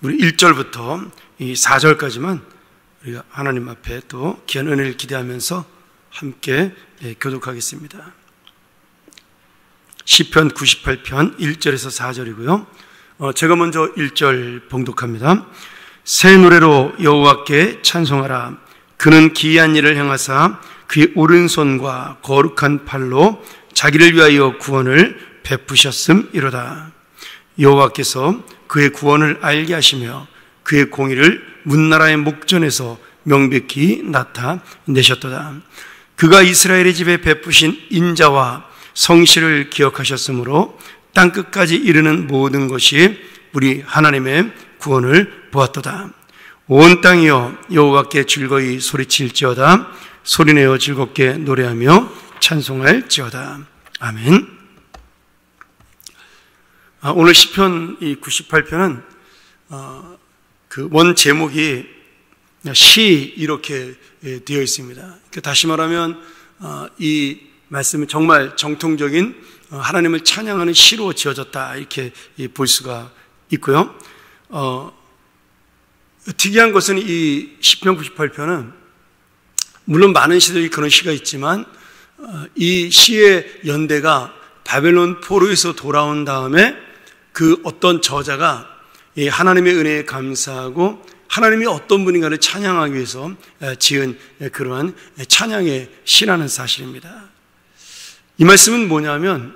우리 1절부터 이 4절까지만 우리가 하나님 앞에 또 귀한 은혜를 기대하면서 함께 교독하겠습니다. 시편 98편 1절에서 4절이고요. 제가 먼저 1절 봉독합니다. 새 노래로 여호와께 찬송하라. 그는 기이한 일을 행하사 그의 오른손과 거룩한 팔로 자기를 위하여 구원을 베푸셨음이로다. 여호와께서 그의 구원을 알게 하시며 그의 공의를 문나라의 목전에서 명백히 나타내셨도다. 그가 이스라엘의 집에 베푸신 인자와 성실을 기억하셨으므로 땅끝까지 이르는 모든 것이 우리 하나님의 구원을 보았도다. 온 땅이여 여호와께 즐거이 소리칠지어다. 소리내어 즐겁게 노래하며 찬송할지어다. 아멘. 오늘 시편 98편은 그 원 제목이 시 이렇게 되어 있습니다. 다시 말하면 이 말씀은 정말 정통적인 하나님을 찬양하는 시로 지어졌다 이렇게 볼 수가 있고요. 특이한 것은 이 시편 98편은 물론 많은 시들이 그런 시가 있지만 이 시의 연대가 바벨론 포로에서 돌아온 다음에 그 어떤 저자가 하나님의 은혜에 감사하고 하나님이 어떤 분인가를 찬양하기 위해서 지은 그러한 찬양의 시라는 사실입니다. 이 말씀은 뭐냐면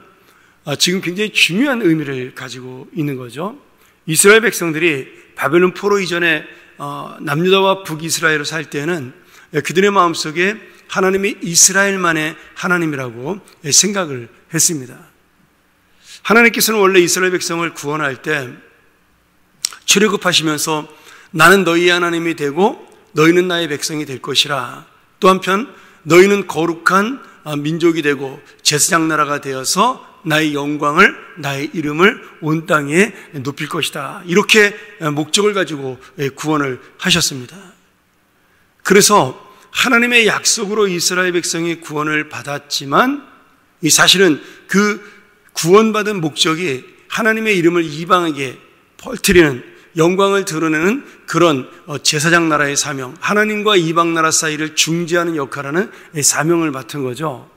지금 굉장히 중요한 의미를 가지고 있는 거죠. 이스라엘 백성들이 바벨론 포로 이전에 남유다와 북이스라엘로 살 때는 그들의 마음속에 하나님이 이스라엘만의 하나님이라고 생각을 했습니다. 하나님께서는 원래 이스라엘 백성을 구원할 때 출애굽하시면서 나는 너희의 하나님이 되고 너희는 나의 백성이 될 것이라. 또 한편 너희는 거룩한 민족이 되고 제사장 나라가 되어서 나의 영광을 나의 이름을 온 땅에 높일 것이다. 이렇게 목적을 가지고 구원을 하셨습니다. 그래서 하나님의 약속으로 이스라엘 백성이 구원을 받았지만 이 사실은 그 구원받은 목적이 하나님의 이름을 이방에게 퍼뜨리는 영광을 드러내는 그런 제사장 나라의 사명, 하나님과 이방 나라 사이를 중재하는 역할하는 사명을 맡은 거죠.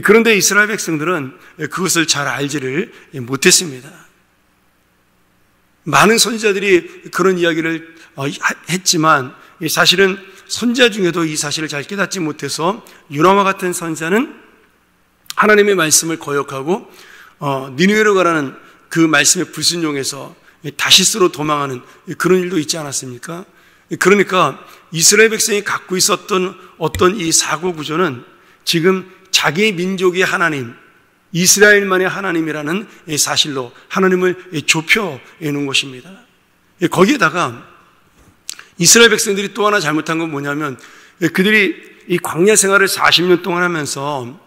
그런데 이스라엘 백성들은 그것을 잘 알지를 못했습니다. 많은 선지자들이 그런 이야기를 했지만 사실은 선지자 중에도 이 사실을 잘 깨닫지 못해서 요나와 같은 선지자는 하나님의 말씀을 거역하고 니느웨로 가라는 그 말씀에 불순종해서 다시스로 도망하는 그런 일도 있지 않았습니까? 그러니까 이스라엘 백성이 갖고 있었던 어떤 이 사고 구조는 지금 자기 민족의 하나님, 이스라엘만의 하나님이라는 사실로 하나님을 좁혀 놓은 것입니다. 거기에다가 이스라엘 백성들이 또 하나 잘못한 건 뭐냐면 그들이 이 광야 생활을 40년 동안 하면서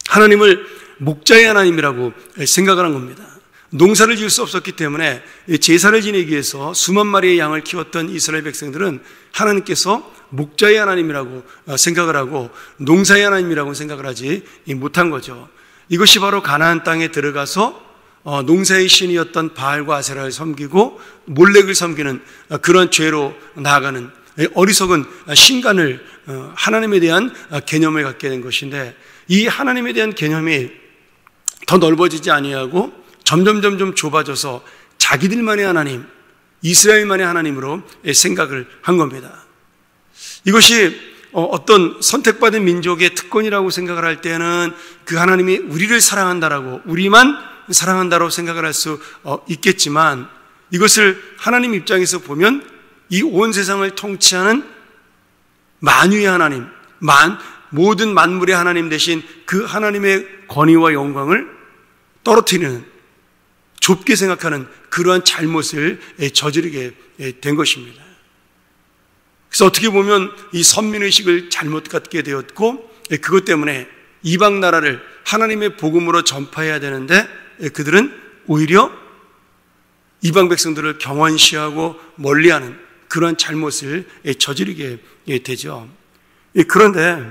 하나님을 목자의 하나님이라고 생각을 한 겁니다. 농사를 지을 수 없었기 때문에 제사를 지내기 위해서 수만 마리의 양을 키웠던 이스라엘 백성들은 하나님께서 목자의 하나님이라고 생각을 하고 농사의 하나님이라고 생각을 하지 못한 거죠. 이것이 바로 가나안 땅에 들어가서 농사의 신이었던 바알과 아세라를 섬기고 몰렉을 섬기는 그런 죄로 나아가는 어리석은 신간을 하나님에 대한 개념을 갖게 된 것인데 이 하나님에 대한 개념이 더 넓어지지 아니하고 점점 좁아져서 자기들만의 하나님, 이스라엘만의 하나님으로 생각을 한 겁니다. 이것이 어떤 선택받은 민족의 특권이라고 생각을 할 때는 그 하나님이 우리를 사랑한다라고, 우리만 사랑한다라고 생각을 할 수 있겠지만 이것을 하나님 입장에서 보면 이 온 세상을 통치하는 만유의 하나님, 모든 만물의 하나님 대신 그 하나님의 권위와 영광을 떨어뜨리는, 좁게 생각하는 그러한 잘못을 저지르게 된 것입니다. 그래서 어떻게 보면 이 선민의식을 잘못 갖게 되었고 그것 때문에 이방 나라를 하나님의 복음으로 전파해야 되는데 그들은 오히려 이방 백성들을 경원시하고 멀리하는 그러한 잘못을 저지르게 되죠. 그런데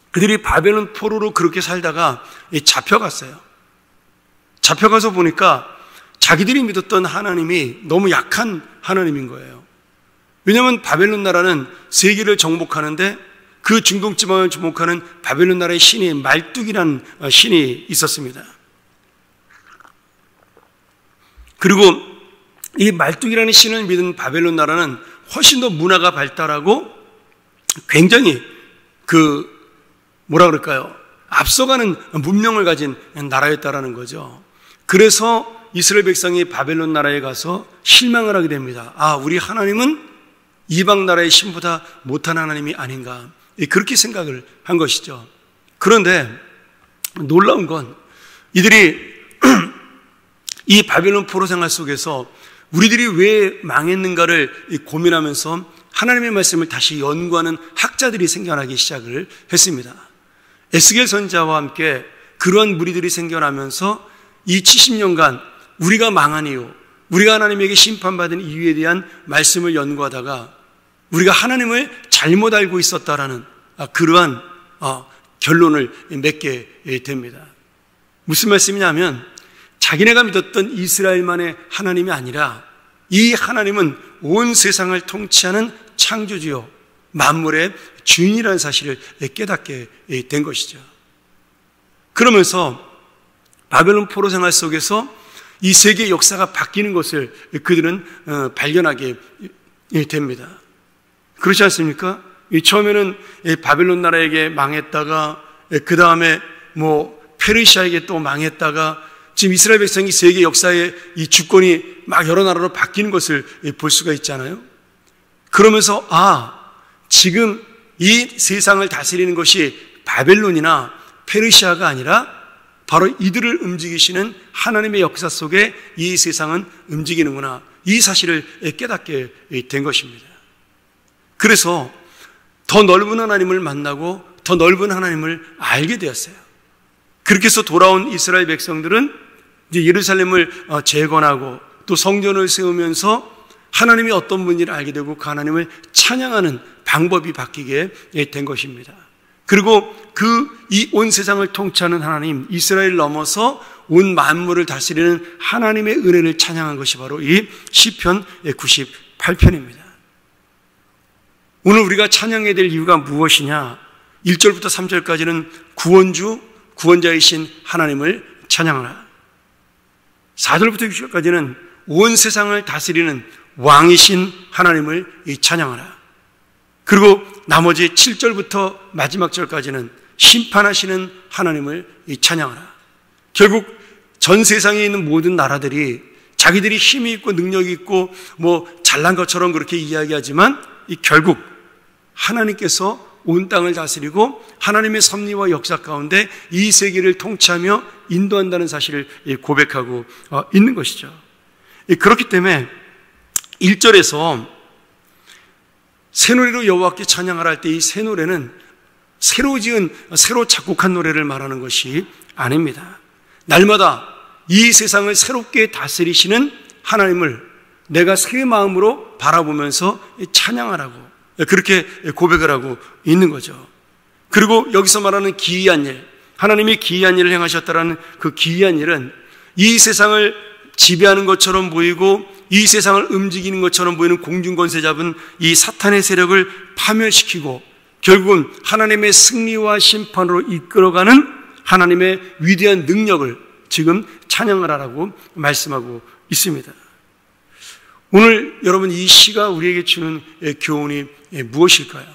그들이 바벨론 포로로 그렇게 살다가 잡혀갔어요. 잡혀가서 보니까 자기들이 믿었던 하나님이 너무 약한 하나님인 거예요. 왜냐하면 바벨론 나라는 세계를 정복하는데 그 중동 지방을 정복하는 바벨론 나라의 신이 말뚝이라는 신이 있었습니다. 그리고 이 말뚝이라는 신을 믿은 바벨론 나라는 훨씬 더 문화가 발달하고 굉장히 앞서가는 문명을 가진 나라였다라는 거죠. 그래서 이스라엘 백성이 바벨론 나라에 가서 실망을 하게 됩니다. 우리 하나님은 이방 나라의 신보다 못한 하나님이 아닌가, 그렇게 생각을 한 것이죠. 그런데 놀라운 건 이들이 이 바벨론 포로 생활 속에서 우리들이 왜 망했는가를 고민하면서 하나님의 말씀을 다시 연구하는 학자들이 생겨나기 시작을 했습니다. 에스겔 선지자와 함께 그러한 무리들이 생겨나면서 이 70년간 우리가 망한 이유, 우리가 하나님에게 심판받은 이유에 대한 말씀을 연구하다가 우리가 하나님을 잘못 알고 있었다라는 그러한 결론을 맺게 됩니다. 무슨 말씀이냐면 자기네가 믿었던 이스라엘만의 하나님이 아니라 이 하나님은 온 세상을 통치하는 창조주요 만물의 주인이라는 사실을 깨닫게 된 것이죠. 그러면서 바벨론 포로 생활 속에서 이 세계의 역사가 바뀌는 것을 그들은 발견하게 됩니다. 그렇지 않습니까? 처음에는 바벨론 나라에게 망했다가 그 다음에 페르시아에게 또 망했다가 지금 이스라엘 백성이 세계 역사의 이 주권이 막 여러 나라로 바뀌는 것을 볼 수가 있잖아요. 그러면서 지금 이 세상을 다스리는 것이 바벨론이나 페르시아가 아니라 바로 이들을 움직이시는 하나님의 역사 속에 이 세상은 움직이는구나, 이 사실을 깨닫게 된 것입니다. 그래서 더 넓은 하나님을 만나고 더 넓은 하나님을 알게 되었어요. 그렇게 해서 돌아온 이스라엘 백성들은 이제 예루살렘을 재건하고 또 성전을 세우면서 하나님이 어떤 분인지를 알게 되고 그 하나님을 찬양하는 방법이 바뀌게 된 것입니다. 그리고 이 온 세상을 통치하는 하나님, 이스라엘 넘어서 온 만물을 다스리는 하나님의 은혜를 찬양한 것이 바로 이 시편 98편입니다. 오늘 우리가 찬양해야 될 이유가 무엇이냐? 1절부터 3절까지는 구원주, 구원자이신 하나님을 찬양하라. 4절부터 6절까지는 온 세상을 다스리는 왕이신 하나님을 찬양하라. 그리고 나머지 7절부터 마지막 절까지는 심판하시는 하나님을 찬양하라. 결국 전 세상에 있는 모든 나라들이 자기들이 힘이 있고 능력이 있고 잘난 것처럼 그렇게 이야기하지만 결국 하나님께서 온 땅을 다스리고 하나님의 섭리와 역사 가운데 이 세계를 통치하며 인도한다는 사실을 고백하고 있는 것이죠. 그렇기 때문에 1절에서 새 노래로 여호와께 찬양하라 할 때 이 새 노래는 새로 작곡한 노래를 말하는 것이 아닙니다. 날마다 이 세상을 새롭게 다스리시는 하나님을 내가 새 마음으로 바라보면서 찬양하라고 그렇게 고백을 하고 있는 거죠. 그리고 여기서 말하는 기이한 일, 하나님이 기이한 일을 행하셨다라는 그 기이한 일은 이 세상을 지배하는 것처럼 보이고 이 세상을 움직이는 것처럼 보이는 공중권세 잡은 이 사탄의 세력을 파멸시키고 결국은 하나님의 승리와 심판으로 이끌어가는 하나님의 위대한 능력을 지금 찬양하라고 말씀하고 있습니다. 오늘 여러분 이 시가 우리에게 주는 교훈이 무엇일까요?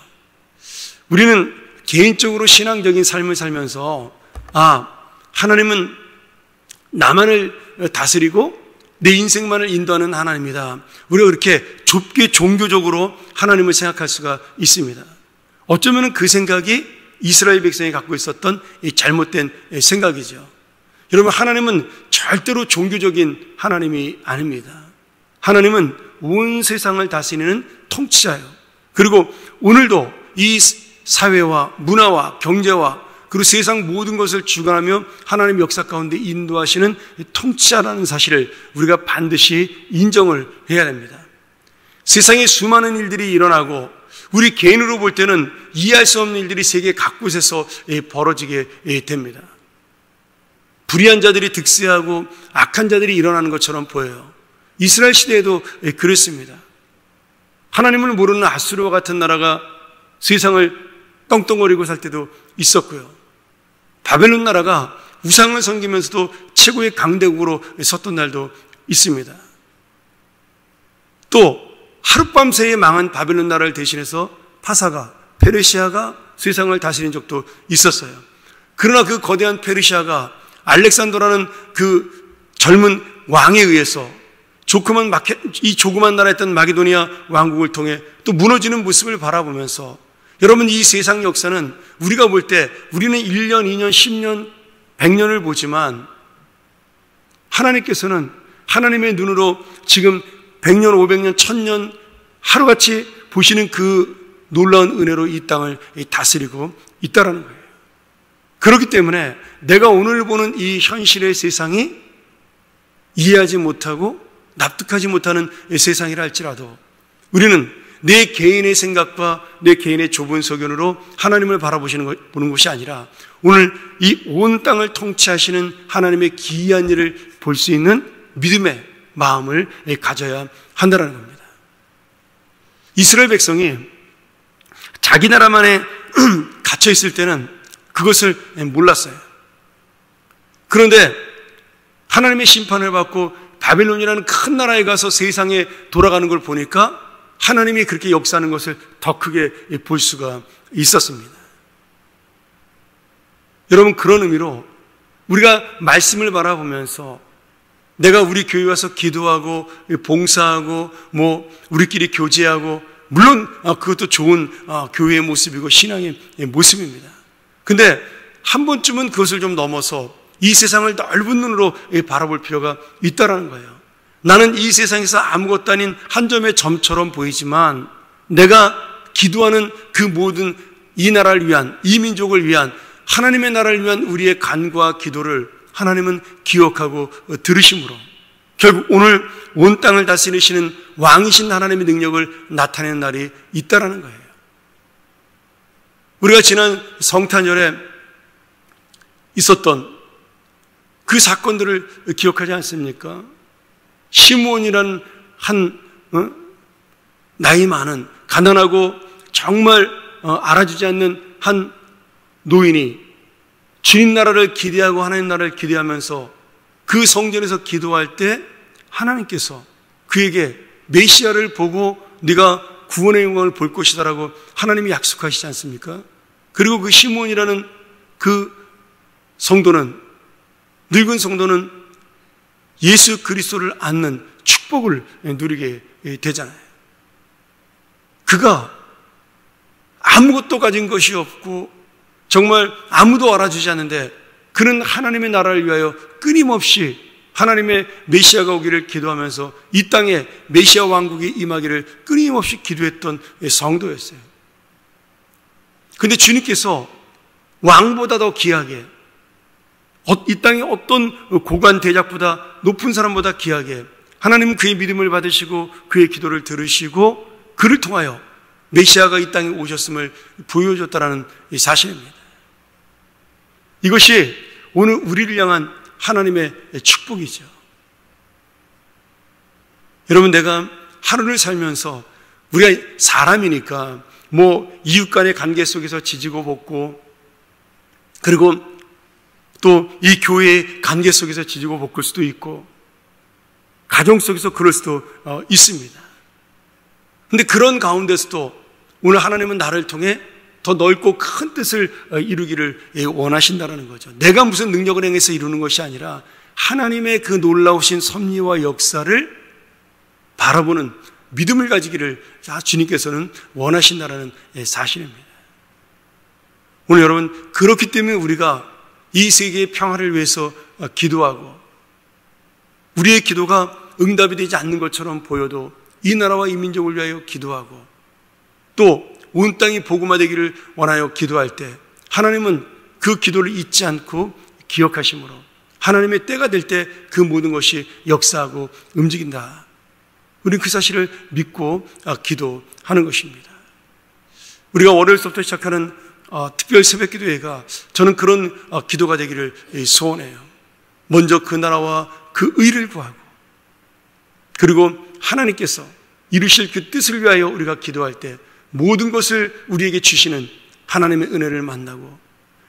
우리는 개인적으로 신앙적인 삶을 살면서 하나님은 나만을 다스리고 내 인생만을 인도하는 하나님이다. 우리가 그렇게 좁게 종교적으로 하나님을 생각할 수가 있습니다. 어쩌면 그 생각이 이스라엘 백성이 갖고 있었던 이 잘못된 생각이죠. 여러분, 하나님은 절대로 종교적인 하나님이 아닙니다. 하나님은 온 세상을 다스리는 통치자예요. 그리고 오늘도 이 사회와 문화와 경제와 그리고 세상 모든 것을 주관하며 하나님의 역사 가운데 인도하시는 통치자라는 사실을 우리가 반드시 인정을 해야 됩니다. 세상에 수많은 일들이 일어나고 우리 개인으로 볼 때는 이해할 수 없는 일들이 세계 각곳에서 벌어지게 됩니다. 불의한 자들이 득세하고 악한 자들이 일어나는 것처럼 보여요. 이스라엘 시대에도 그랬습니다. 하나님을 모르는 아수르와 같은 나라가 세상을 떵떵거리고 살 때도 있었고요. 바벨론 나라가 우상을 섬기면서도 최고의 강대국으로 섰던 날도 있습니다. 또 하룻밤 새에 망한 바벨론 나라를 대신해서 파사가, 페르시아가 세상을 다스린 적도 있었어요. 그러나 그 거대한 페르시아가 알렉산더라는 그 젊은 왕에 의해서 이 조그만 나라였던 마게도니아 왕국을 통해 또 무너지는 모습을 바라보면서, 여러분, 이 세상 역사는 우리가 볼 때 우리는 1년, 2년, 10년, 100년을 보지만 하나님께서는 하나님의 눈으로 지금 100년, 500년, 1000년 하루같이 보시는 그 놀라운 은혜로 이 땅을 다스리고 있다라는 거예요. 그렇기 때문에 내가 오늘 보는 이 현실의 세상이 이해하지 못하고 납득하지 못하는 세상이라 할지라도 우리는 내 개인의 생각과 내 개인의 좁은 소견으로 하나님을 보는 것이 아니라 오늘 이 온 땅을 통치하시는 하나님의 기이한 일을 볼 수 있는 믿음의 마음을 가져야 한다는 겁니다. 이스라엘 백성이 자기 나라만에 갇혀 있을 때는 그것을 몰랐어요. 그런데 하나님의 심판을 받고 바벨론이라는 큰 나라에 가서 세상에 돌아가는 걸 보니까 하나님이 그렇게 역사하는 것을 더 크게 볼 수가 있었습니다. 여러분, 그런 의미로 우리가 말씀을 바라보면서 내가 우리 교회 와서 기도하고 봉사하고 우리끼리 교제하고, 물론 그것도 좋은 교회의 모습이고 신앙의 모습입니다. 근데 한 번쯤은 그것을 좀 넘어서 이 세상을 넓은 눈으로 바라볼 필요가 있다는 거예요. 나는 이 세상에서 아무것도 아닌 한 점의 점처럼 보이지만 내가 기도하는 그 모든 이 나라를 위한, 이 민족을 위한, 하나님의 나라를 위한 우리의 간구와 기도를 하나님은 기억하고 들으심으로 결국 오늘 온 땅을 다스리시는 왕이신 하나님의 능력을 나타내는 날이 있다라는 거예요. 우리가 지난 성탄절에 있었던 그 사건들을 기억하지 않습니까? 시므온이라는 한 나이 많은 가난하고 정말 알아주지 않는 한 노인이 주님 나라를 기대하고 하나님 나라를 기대하면서 그 성전에서 기도할 때 하나님께서 그에게 메시아를 보고 네가 구원의 영광을 볼 것이다라고 하나님이 약속하시지 않습니까? 그리고 그 시므온이라는 그 성도는, 늙은 성도는 예수 그리스도를 안는 축복을 누리게 되잖아요. 그가 아무것도 가진 것이 없고 정말 아무도 알아주지 않는데 그는 하나님의 나라를 위하여 끊임없이 하나님의 메시아가 오기를 기도하면서 이 땅에 메시아 왕국이 임하기를 끊임없이 기도했던 성도였어요. 그런데 주님께서 왕보다 더 귀하게, 이 땅의 어떤 고관 대작보다 높은 사람보다 귀하게 하나님은 그의 믿음을 받으시고 그의 기도를 들으시고 그를 통하여 메시아가 이 땅에 오셨음을 보여줬다라는 사실입니다. 이것이 오늘 우리를 향한 하나님의 축복이죠. 여러분, 내가 하루를 살면서 우리가 사람이니까 이웃 간의 관계 속에서 지지고 볶고, 그리고 또 이 교회의 관계 속에서 지지고 볶을 수도 있고, 가정 속에서 그럴 수도 있습니다. 그런데 그런 가운데서도 오늘 하나님은 나를 통해 더 넓고 큰 뜻을 이루기를 원하신다는 거죠. 내가 무슨 능력을 행해서 이루는 것이 아니라 하나님의 그 놀라우신 섭리와 역사를 바라보는 믿음을 가지기를 주님께서는 원하신다는 사실입니다. 오늘 여러분, 그렇기 때문에 우리가 이 세계의 평화를 위해서 기도하고, 우리의 기도가 응답이 되지 않는 것처럼 보여도 이 나라와 이 민족을 위하여 기도하고, 또 온 땅이 복음화되기를 원하여 기도할 때 하나님은 그 기도를 잊지 않고 기억하심으로 하나님의 때가 될 때 그 모든 것이 역사하고 움직인다. 우리는 그 사실을 믿고 기도하는 것입니다. 우리가 월요일서부터 시작하는 특별 새벽 기도회가 저는 그런 기도가 되기를 소원해요. 먼저 그 나라와 그 의를 구하고, 그리고 하나님께서 이루실 그 뜻을 위하여 우리가 기도할 때 모든 것을 우리에게 주시는 하나님의 은혜를 만나고,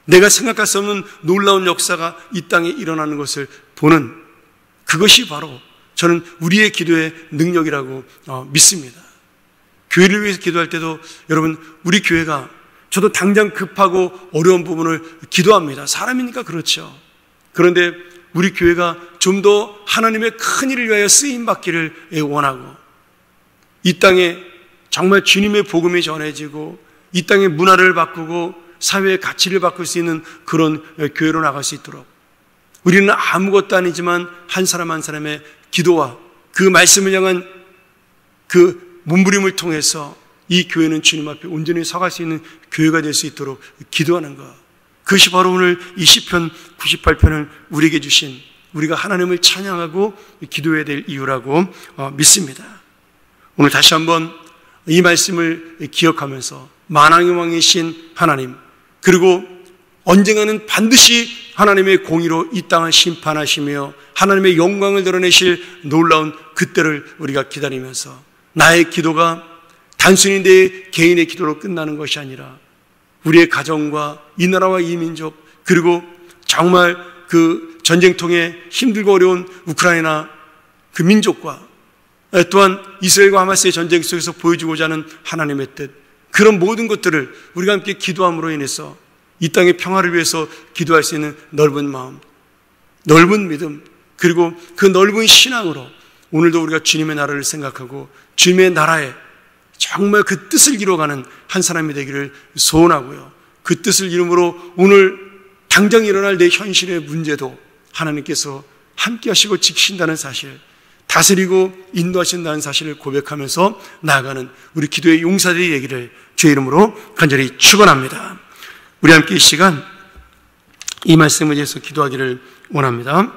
내가 생각할 수 없는 놀라운 역사가 이 땅에 일어나는 것을 보는, 그것이 바로 저는 우리의 기도의 능력이라고 믿습니다. 교회를 위해서 기도할 때도 여러분, 우리 교회가, 저도 당장 급하고 어려운 부분을 기도합니다. 사람이니까 그렇죠. 그런데 우리 교회가 좀 더 하나님의 큰 일을 위하여 쓰임받기를 원하고, 이 땅에 정말 주님의 복음이 전해지고 이 땅의 문화를 바꾸고 사회의 가치를 바꿀 수 있는 그런 교회로 나갈 수 있도록, 우리는 아무것도 아니지만 한 사람 한 사람의 기도와 그 말씀을 향한 그 몸부림을 통해서 이 교회는 주님 앞에 온전히 서갈 수 있는 교회가 될 수 있도록 기도하는 것, 그것이 바로 오늘 이 시편 98편을 우리에게 주신, 우리가 하나님을 찬양하고 기도해야 될 이유라고 믿습니다. 오늘 다시 한번 이 말씀을 기억하면서 만왕의 왕이신 하나님, 그리고 언젠가는 반드시 하나님의 공의로 이 땅을 심판하시며 하나님의 영광을 드러내실 놀라운 그때를 우리가 기다리면서, 나의 기도가 단순히 내 개인의 기도로 끝나는 것이 아니라 우리의 가정과 이 나라와 이 민족, 그리고 정말 그 전쟁통에 힘들고 어려운 우크라이나 그 민족과 또한 이스라엘과 하마스의 전쟁 속에서 보여주고자 하는 하나님의 뜻, 그런 모든 것들을 우리가 함께 기도함으로 인해서 이 땅의 평화를 위해서 기도할 수 있는 넓은 마음, 넓은 믿음, 그리고 그 넓은 신앙으로 오늘도 우리가 주님의 나라를 생각하고 주님의 나라에 정말 그 뜻을 이루어가는 한 사람이 되기를 소원하고요, 그 뜻을 이루므로 오늘 당장 일어날 내 현실의 문제도 하나님께서 함께 하시고 지키신다는 사실, 다스리고 인도하신다는 사실을 고백하면서 나아가는 우리 기도의 용사들이 되기를 주의 이름으로 간절히 축원합니다. 우리 함께 이 시간 이 말씀을 위해서 기도하기를 원합니다.